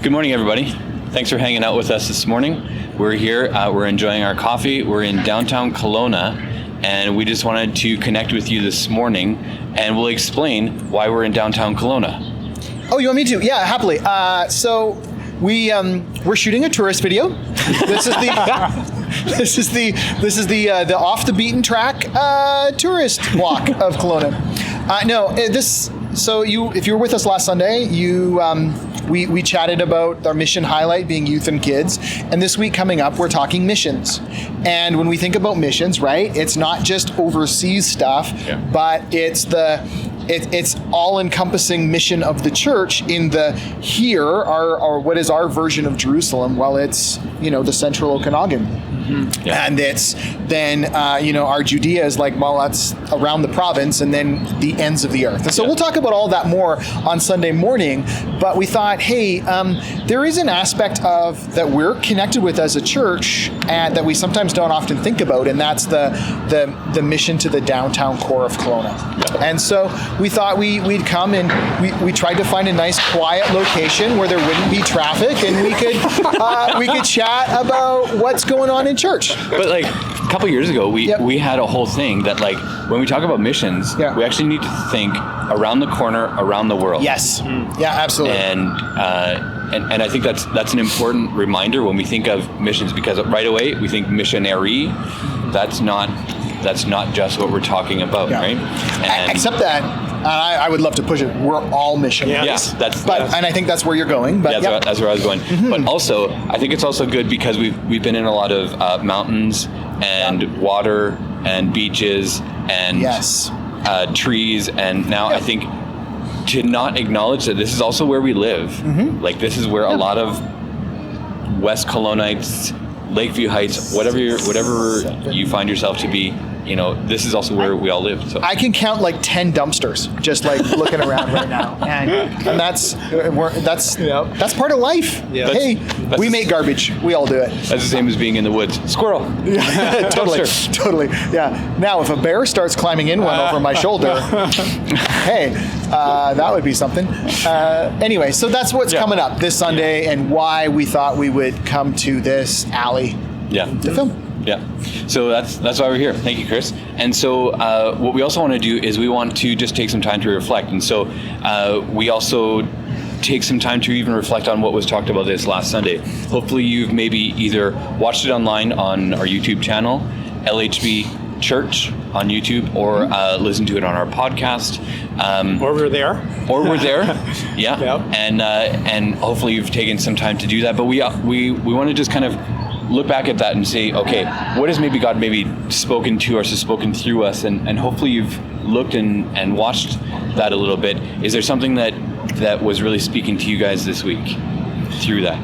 Good morning, everybody. Thanks for hanging out with us this morning. We're here, we're enjoying our coffee. We're in downtown Kelowna, and we just wanted to connect with you this morning, and we'll explain why we're in downtown Kelowna. Oh, you want me to? Yeah, happily. So we're shooting a tourist video. This is the off the beaten track tourist walk of Kelowna. If you were with us last Sunday, we chatted about our mission highlight being youth and kids, and this week coming up, we're talking missions. And when we think about missions, right, it's not just overseas stuff, but it's all-encompassing mission of the church in the here, our what is our version of Jerusalem? Well, it's, the central Okanagan. Mm-hmm. Yeah. And it's then, our Judea is like, well, that's around the province and then the ends of the earth. And so we'll talk about all that more on Sunday morning, but we thought, hey, there is an aspect of that we're connected with as a church and that we sometimes don't often think about, and that's the mission to the downtown core of Kelowna. Yep. And so we thought we'd come and we tried to find a nice quiet location where there wouldn't be traffic and we could chat about what's going on in church. But a couple years ago, we had a whole thing that when we talk about missions, we actually need to think around the corner, around the world. Yes. Yeah, absolutely. And I think that's an important reminder when we think of missions, because right away we think missionary. That's not just what we're talking about, right? Except that, I would love to push it, we're all missionaries. Yes, and I think that's where you're going. But that's where I was going. Mm-hmm. But also, I think it's also good because we've been in a lot of mountains and water and beaches and trees, and now I think to not acknowledge that this is also where we live. Mm-hmm. This is where a lot of West Kelownites, Lakeview Heights, whatever you find yourself to be, this is also where we all live. So I can count 10 dumpsters just looking around right now, and that's part of life. Yeah. Hey, we make garbage. We all do it. That's the same as being in the woods. Squirrel. Yeah, totally. Yeah. Now, if a bear starts climbing in one over my shoulder, hey, that would be something. Anyway, so that's what's coming up this Sunday, and why we thought we would come to this alley to film. Yeah, so that's why we're here. Thank you, Chris. And so what we also want to do is we want to just take some time to reflect. And so we also take some time to even reflect on what was talked about this last Sunday. Hopefully you've maybe either watched it online on our YouTube channel, LHB Church on YouTube, or listened to it on our podcast. Or we're there. Yeah. Yep. And hopefully you've taken some time to do that. But we want to just kind of look back at that and say, okay, what has maybe God spoken to us, has spoken through us, and hopefully you've looked and watched that a little bit. Is there something that was really speaking to you guys this week through that?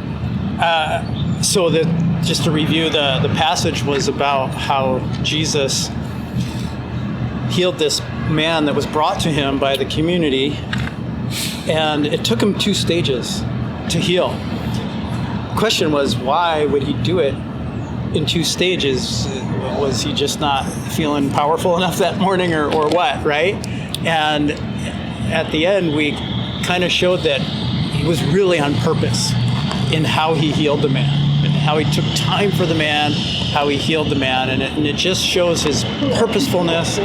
Just to review, the passage was about how Jesus healed this man that was brought to him by the community, and it took him 2 stages to heal. The question was, why would he do it in 2 stages? Was he just not feeling powerful enough that morning, or what, right? And at the end, we kind of showed that he was really on purpose in how he healed the man, and how he took time for the man, how he healed the man, and it just shows his purposefulness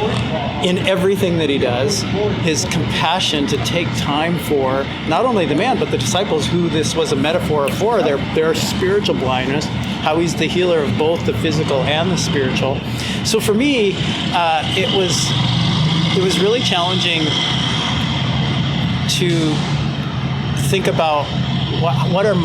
in everything that he does, his compassion to take time for not only the man, but the disciples, who this was a metaphor for, their spiritual blindness, how he's the healer of both the physical and the spiritual. So for me, it was really challenging to think about what are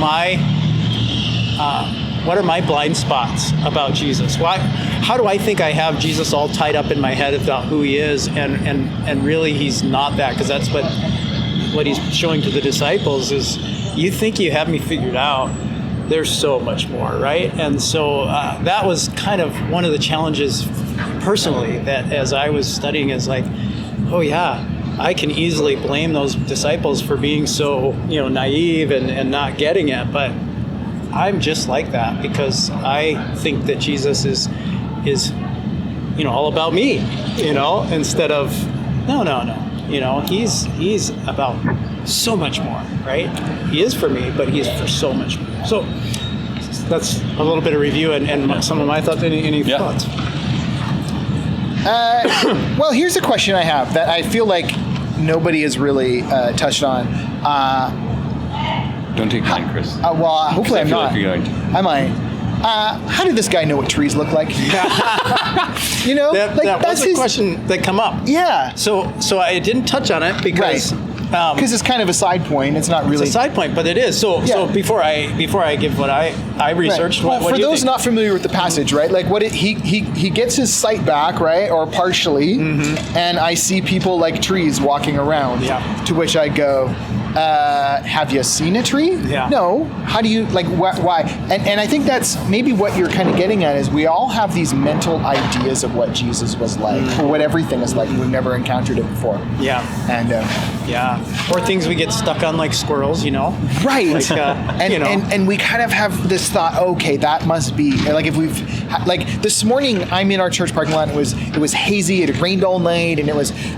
my blind spots about Jesus? How do I think I have Jesus all tied up in my head about who he is, and really he's not that? Because that's what he's showing to the disciples is, you think you have me figured out. There's so much more, right? And so that was kind of one of the challenges personally, that as I was studying, is oh yeah, I can easily blame those disciples for being so naive and not getting it, but I'm just like that, because I think that Jesus is all about me, instead of no. He's about so much more, right? He is for me, but he is for so much more. So that's a little bit of review and some of my thoughts. Any thoughts? Well, here's a question I have that I feel like nobody has really touched on. Don't take mine, Chris. Well, hopefully I'm not. Like you're going to. I might. How did this guy know what trees look like? You know, that was a question that come up. Yeah. So I didn't touch on it because it's kind of a side point. It's not really it's a side point, but it is. So before I give what I researched, right. what for do you those think? not familiar with the passage, right? Like he gets his sight back, right, or partially, and I see people like trees walking around. Yeah. To which I go, have you seen a tree? Yeah. No. How do you why? And I think that's maybe what you're kind of getting at is we all have these mental ideas of what Jesus was like, or what everything is like. We've never encountered it before. Yeah. And or things we get stuck on like squirrels, you know. Right. Like, and we kind of have this thought, okay, that must be like if we've like this morning I'm in our church parking lot. It was hazy. It had rained all night, and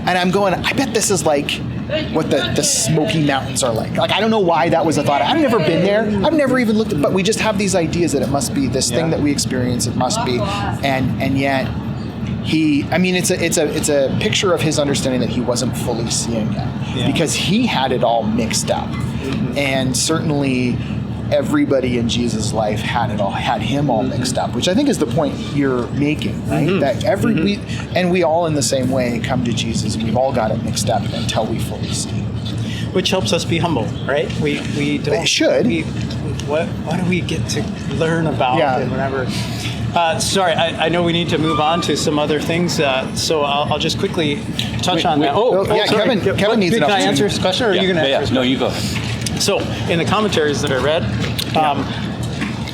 I'm going, I bet this is like what the Smoky Mountains are like. Like I don't know why that was a thought. I've never been there. I've never even looked at, but we just have these ideas that it must be this thing that we experience. It must be, and yet. It's a picture of his understanding that he wasn't fully seeing that because he had it all mixed up, and certainly everybody in Jesus' life had him all mixed up, which I think is the point you're making, right? That we all in the same way come to Jesus, and we've all got it mixed up until we fully see it. Which helps us be humble, right? We don't. It should. What do we get to learn about and whatever? Sorry, I know we need to move on to some other things, so I'll just quickly touch on that. Sorry. Kevin needs an opportunity. Can I answer his question, or are you going to answer? No, you go ahead. So, in the commentaries that I read,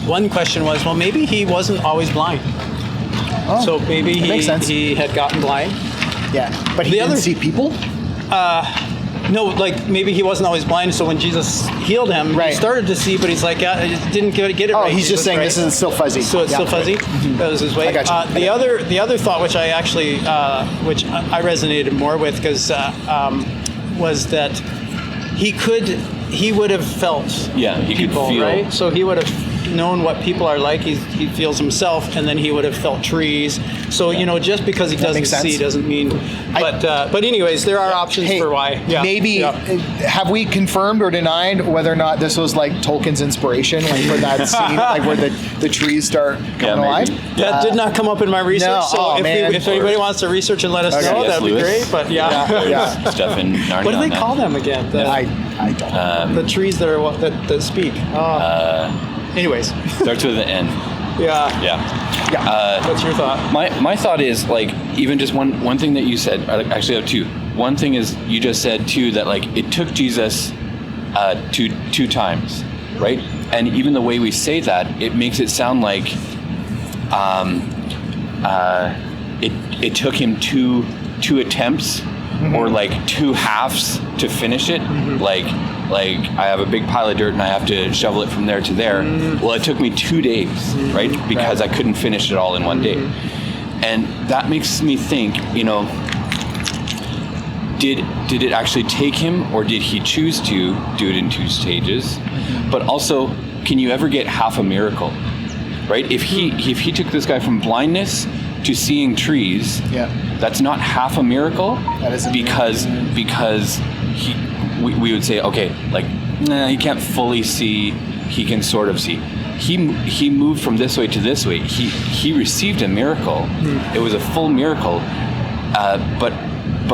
one question was, well, maybe he wasn't always blind. So maybe he had gotten blind. Yeah, but he didn't see people? No, like maybe he wasn't always blind, so when Jesus healed him, he started to see, but he's like, I didn't get it right. Oh, he's just saying this is still fuzzy. So it's still fuzzy? That was his way. I got you. The other thought, which I actually, which I resonated more with, because was that he would have felt he people, could feel. right? So he would have known what people are like. He feels himself, and then he would have felt trees. So just because he doesn't see doesn't mean. But anyways, there are options for why. Yeah. Maybe have we confirmed or denied whether or not this was like Tolkien's inspiration, like for that scene, like where the trees start coming alive? That did not come up in my research. No. So if anybody wants to research and let us know, that'd be great. But Stuff in Narnia. What do they call them again? I don't. The trees that are that speak. Anyways, starts with an N. Yeah. What's your thought? My thought is like even just one thing that you said. Actually, I have two. One thing is you just said too that like it took Jesus two times, right? And even the way we say that, it makes it sound like it took him two attempts or like two halves to finish it. Like I have a big pile of dirt and I have to shovel it from there to there. Well, it took me 2 days, right? Because I couldn't finish it all in one day. And that makes me think, did it actually take him, or did he choose to do it in 2 stages? But also, can you ever get half a miracle, right? If he took this guy from blindness to seeing trees, that's not half a miracle. That is because we would say, okay, like, he can't fully see, he can sort of see. He moved from this way to this way. He received a miracle. It was a full miracle, but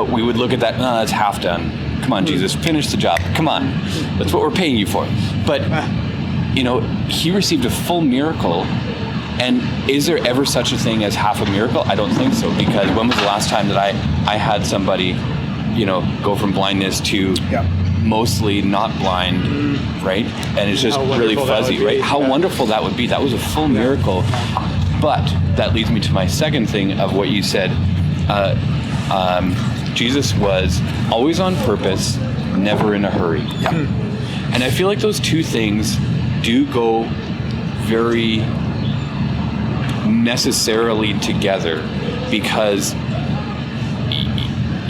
we would look at that, no, that's half done. Come on, Jesus, finish the job. Come on, that's what we're paying you for. But, he received a full miracle. And is there ever such a thing as half a miracle? I don't think so, because when was the last time that I had somebody, go from blindness to mostly not blind, right? And it's just really fuzzy, right? How wonderful that would be. That was a full miracle. But that leads me to my second thing of what you said. Jesus was always on purpose, never in a hurry. And I feel like those two things do go very necessarily together, because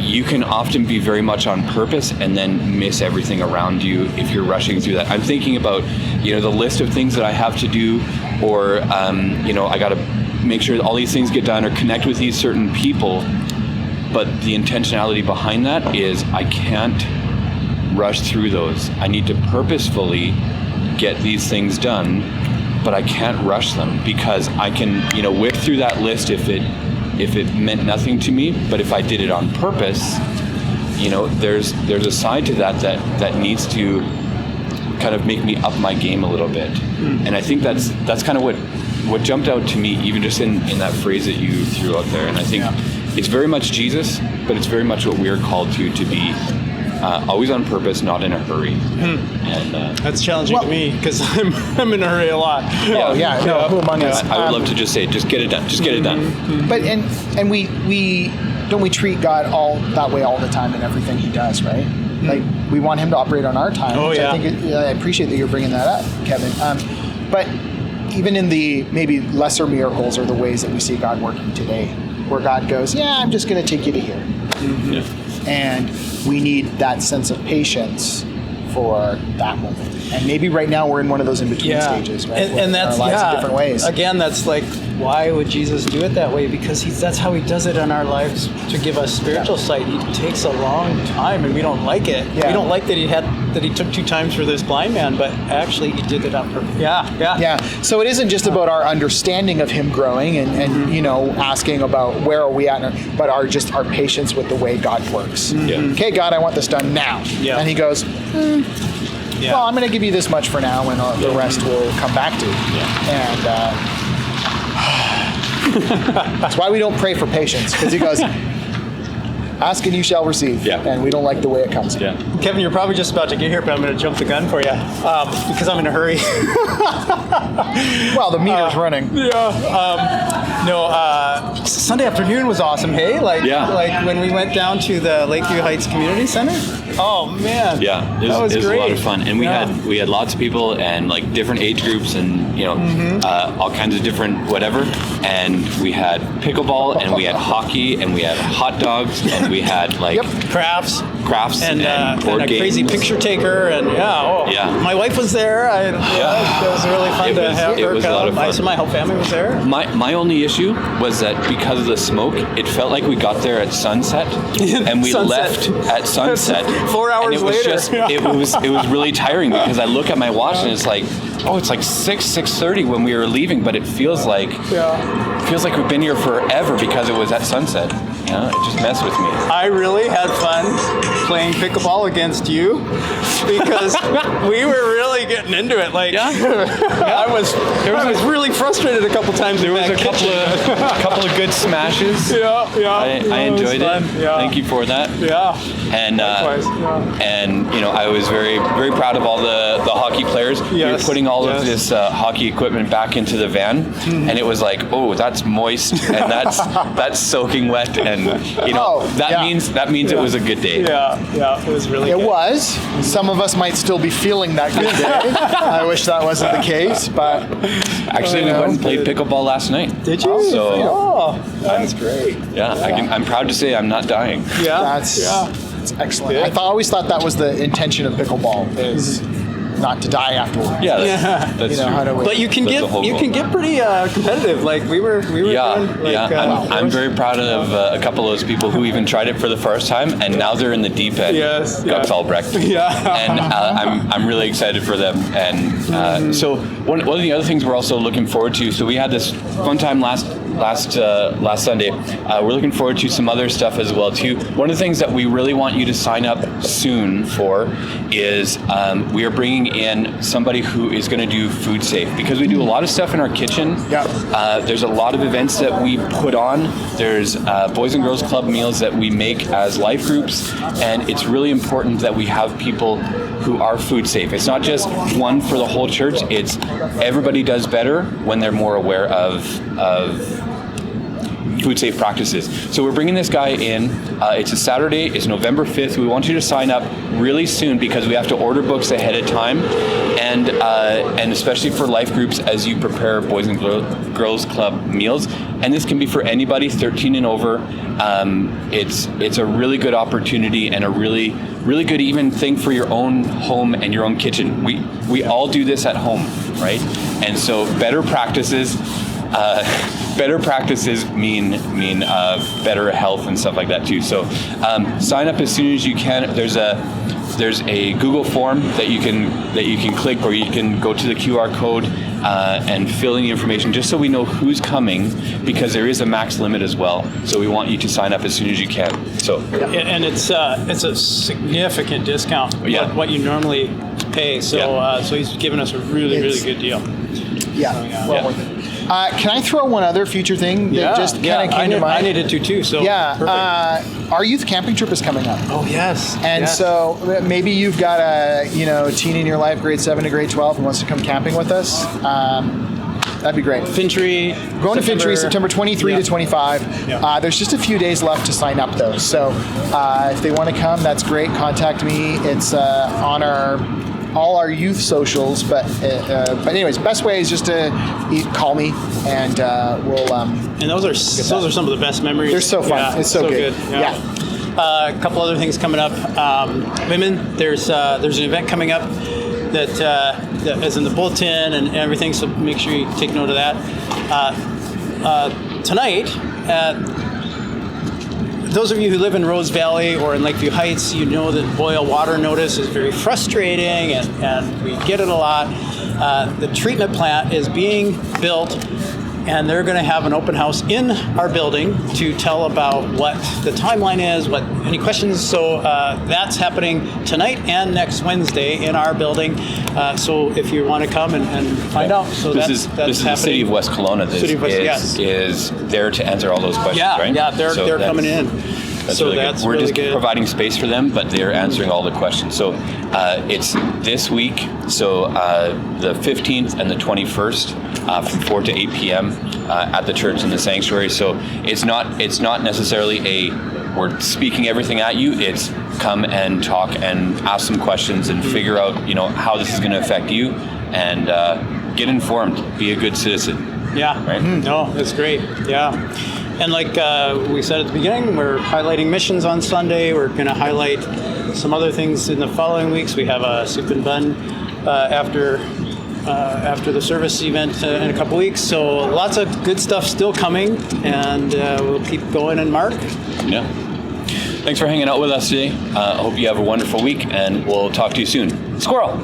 you can often be very much on purpose and then miss everything around you if you're rushing through that. I'm thinking about, the list of things that I have to do, or, I got to make sure that all these things get done or connect with these certain people. But the intentionality behind that is I can't rush through those. I need to purposefully get these things done, but I can't rush them, because I can, whip through that list if it meant nothing to me. But if I did it on purpose, there's a side to that needs to kind of make me up my game a little bit. And I think that's kind of what jumped out to me, even just in that phrase that you threw out there. And I think it's very much Jesus, but it's very much what we're called to be always on purpose, not in a hurry. And that's challenging to me, because I'm in a hurry a lot. Who among us? I would love to just say, just get it done. Just get it done. But and we don't we treat God all that way all the time in everything He does, right? Like, we want Him to operate on our time. Oh, yeah. I think I appreciate that you're bringing that up, Kevin. But even in the maybe lesser miracles or the ways that we see God working today, where God goes, I'm just going to take you to here. Yeah. And we need that sense of patience for that moment. And maybe right now we're in one of those in-between stages, right? And that's, our lives in different ways. Again, that's like, why would Jesus do it that way? Because that's how He does it in our lives, to give us spiritual sight. He takes a long time, and we don't like it. Yeah. We don't like that He took 2 times for this blind man, but actually He did it on purpose. Yeah. So it isn't just about our understanding of Him growing and asking about where are we at, but our patience with the way God works. Okay, God, I want this done now. And He goes, well, I'm going to give you this much for now, and the rest will come back to you. And that's why we don't pray for patience, because He goes, ask and you shall receive. And we don't like the way it comes. Kevin, you're probably just about to get here, but I'm going to jump the gun for you, because I'm in a hurry. Well, the meter's running. Sunday afternoon was awesome, hey? Like when we went down to the Lakeview Heights Community Center. Oh man. Yeah, it was great. A lot of fun, and we had lots of people, and like different age groups, and all kinds of different whatever. And we had pickleball, and we had hockey, and we had hot dogs, and we had like crafts, and board a games. crazy picture taker, and my wife was there. It was really fun to have her. It was a lot of fun. So my whole family was there. My only issue was that because of the smoke, it felt like we got there at sunset, and we left at sunset. 4 hours and it was later. it was really tiring, because I look at my watch and it's like, it's like 6:30 when we were leaving, but it feels like we've been here forever because it was at sunset. It just messed with me. I really had fun playing pickleball against you, because we were really getting into it. Like, I was really frustrated a couple times. There was a couple of good smashes. I enjoyed it. Thank you for that. And I was very, very proud of all the hockey players. We were putting all of this hockey equipment back into the van, and it was like, that's moist, and that's soaking wet, and that means it was a good day. It was really good. It was. Some of us might still be feeling that good day. I wish that wasn't the case, but actually we went and played pickleball last night. Did you? So that's great. I'm proud to say I'm not dying. That's excellent. I always thought that was the intention of pickleball, is not to die afterwards. That's true. But you can get pretty competitive. Like we were doing. I'm very proud of a couple of those people who even tried it for the first time, and now they're in the deep end. Gupfelbrecht. And I'm really excited for them. And so one of the other things we're also looking forward to. So we had this fun time last Sunday. We're looking forward to some other stuff as well too. One of the things that we really want you to sign up soon for is we are bringing in somebody who is going to do food safe, because we do a lot of stuff in our kitchen. There's a lot of events that we put on. There's Boys and Girls Club meals that we make as life groups, and it's really important that we have people who are food safe. It's not just one for the whole church. It's everybody does better when they're more aware of food safe practices. So we're bringing this guy in. It's a Saturday. It's November 5th. We want you to sign up really soon because we have to order books ahead of time, and especially for life groups as you prepare Boys and Girls Club meals. And this can be for anybody 13 and over. It's a really good opportunity and a really good even thing for your own home and your own kitchen. We all do this at home, right? And so better practices mean better health and stuff like that too. So sign up as soon as you can. There's a Google form that you can click, or you can go to the QR code and fill in the information just so we know who's coming, because there is a max limit as well. So we want you to sign up as soon as you can. So and it's a significant discount what you normally pay. So so he's given us a really good deal. Yeah, well worth it. Can I throw one other future thing that just kind of came to mind? I needed to too. So our youth camping trip is coming up. Oh yes. And so maybe you've got a teen in your life, grade 7 to grade 12, who wants to come camping with us. That'd be great. Fintry. Going to Fintry, September 23 to 25. Yeah. There's just a few days left to sign up, though. So if they want to come, that's great. Contact me. It's on all our youth socials. But anyways, best way is just to call me, and we'll. And those are some of the best memories. They're so fun. Yeah, it's so good. Yeah. A couple other things coming up. Women, there's an event coming up that is in the bulletin and everything, so make sure you take note of that. Tonight, those of you who live in Rose Valley or in Lakeview Heights, you know that boil water notice is very frustrating, and we get it a lot. The treatment plant is being built, and they're going to have an open house in our building to tell about what the timeline is, any questions. So that's happening tonight and next Wednesday in our building. So if you want to come and find out, so that's happening. The city of West Kelowna is there to answer all those questions, right? Yeah, they're coming in. So that's really just good. Providing space for them, but they're answering all the questions. So it's this week, so the 15th and the 21st from 4 to 8 p.m. At the church in the sanctuary. So it's not necessarily we're speaking everything at you. It's come and talk and ask some questions and figure out how this is going to affect you, and get informed. Be a good citizen. Yeah. Right. No, that's great. Yeah. And like we said at the beginning, we're highlighting missions on Sunday. We're going to highlight some other things in the following weeks. We have a soup and bun after the service event in a couple weeks. So lots of good stuff still coming, and we'll keep going. And Mark? Yeah. Thanks for hanging out with us today. I hope you have a wonderful week, and we'll talk to you soon. Squirrel!